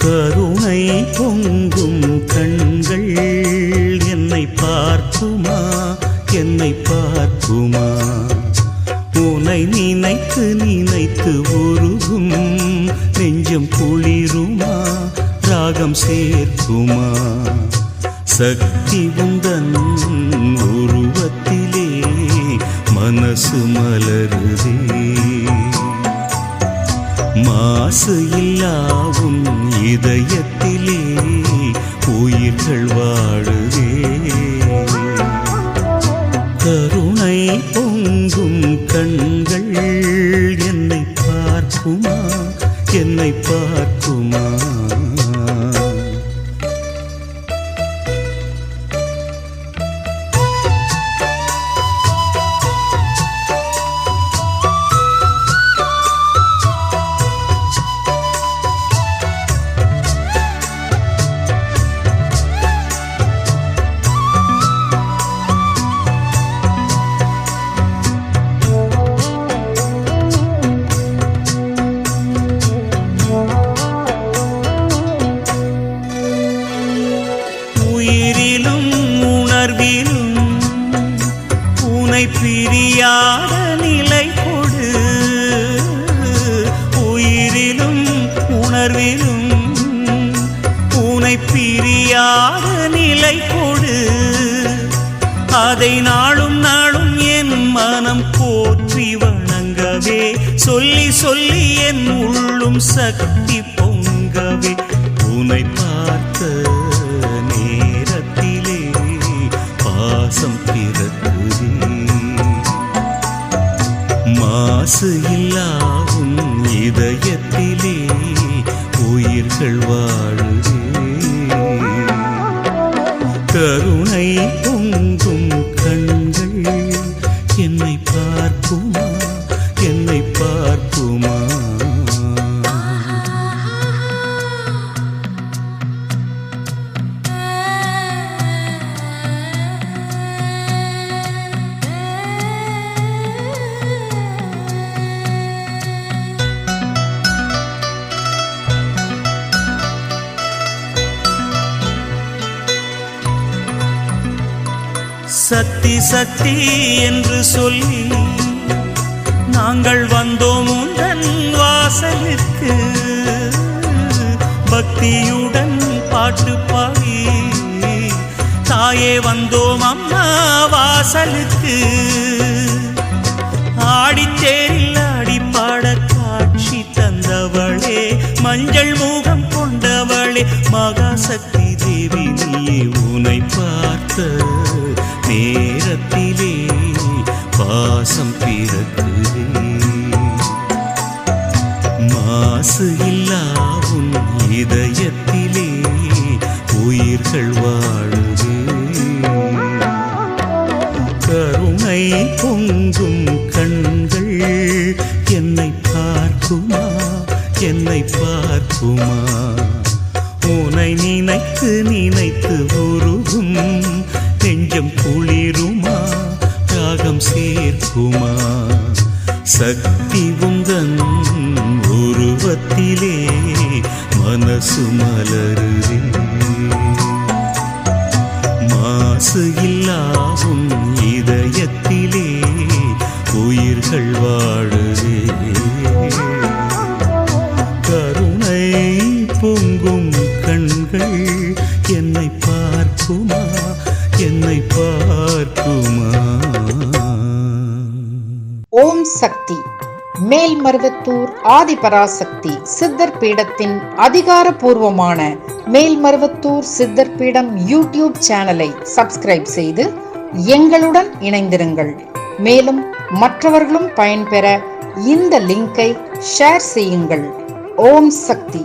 கருணை பொங்கும் கண்கள் என்னை பார்க்குமா, என்னை பார்க்குமா? உனை நினைத்து நினைத்து உருகும் நெஞ்சம் குளிருமா, ராகம் சேர்க்குமா? சக்தி உந்தன் உருவத்திலே மனசு மலருதே, மாசு இல்லாவும் இதயத்திலே உயிர்கள் வாழுதே. கருணை பொங்கும் கண்கள் என்னை பார்க்குமா, என்னை பார்க்குமா? உயிரிலும் உணர்விலும் உனை பிரியாத நிலை கொடு, உயிரிலும் உணர்விலும் உனை பிரியாத நிலை கொடு. அதை நாளும் நாளும் என் மனம் போற்றி வணங்கவே, சொல்லி சொல்லி என் உள்ளும் சக்தி பொங்கவே. உனை பார்த்த நேரத்திலே பாசம் பிறக்குதே, மாசு இல்லாவும் இதயத்திலே உயிர்கள் வாழுதே. கருணை பொங்கும் கண்கள் என்னை பார்க்குமா, என்னை பார்க்குமா? சக்தி சக்தி என்று சொல்லி நாங்கள் வந்தோம் உந்தன் வாசலுக்கு, பக்தியுடன் பாட்டு பாடி தாயே வந்தோம் அம்மா வாசலுக்கு. ஆடித்தேரில் ஆடிப்பாட காட்சி தந்தவளே, மஞ்சள் முகம் கொண்டவளே, மகாசக்தி தேவி நீயே. உனை பார்த்த நேரத்திலே பாசம் பிறக்குதே, மாசு இல்லாவும் இதயத்திலே உயிர்கள் வாழுதே. கருணை பொங்கும் கண்கள் என்னை பார்க்குமா, என்னை பார்க்குமா? உனை நினைத்து நினைத்து உருகும் நெஞ்சம் குளிருமா, ராகம் சேர்க்குமா? சக்தி உந்தன் உருவத்திலே மனசு மலருதே, மாசு இல்லாவும் இதயத்திலே உயிர்கள் வாழுதே. கருணை பொங்கும் கண்கள் என்னை பார்க்குமா, என்னை பார்க்குமா? ஓம் சக்தி மேல்மருவத்தூர் ஆதிபராசக்தி சித்தர் பீடத்தின் அதிகாரப்பூர்வமான மேல்மருவத்தூர் சித்தர் பீடம் யூடியூப் சேனலை சப்ஸ்கிரைப் செய்து எங்களுடன் இணைந்திருங்கள். மேலும் மற்றவர்களும் பயன்பெற இந்த லிங்கை ஷேர் செய்யுங்கள். ஓம் சக்தி.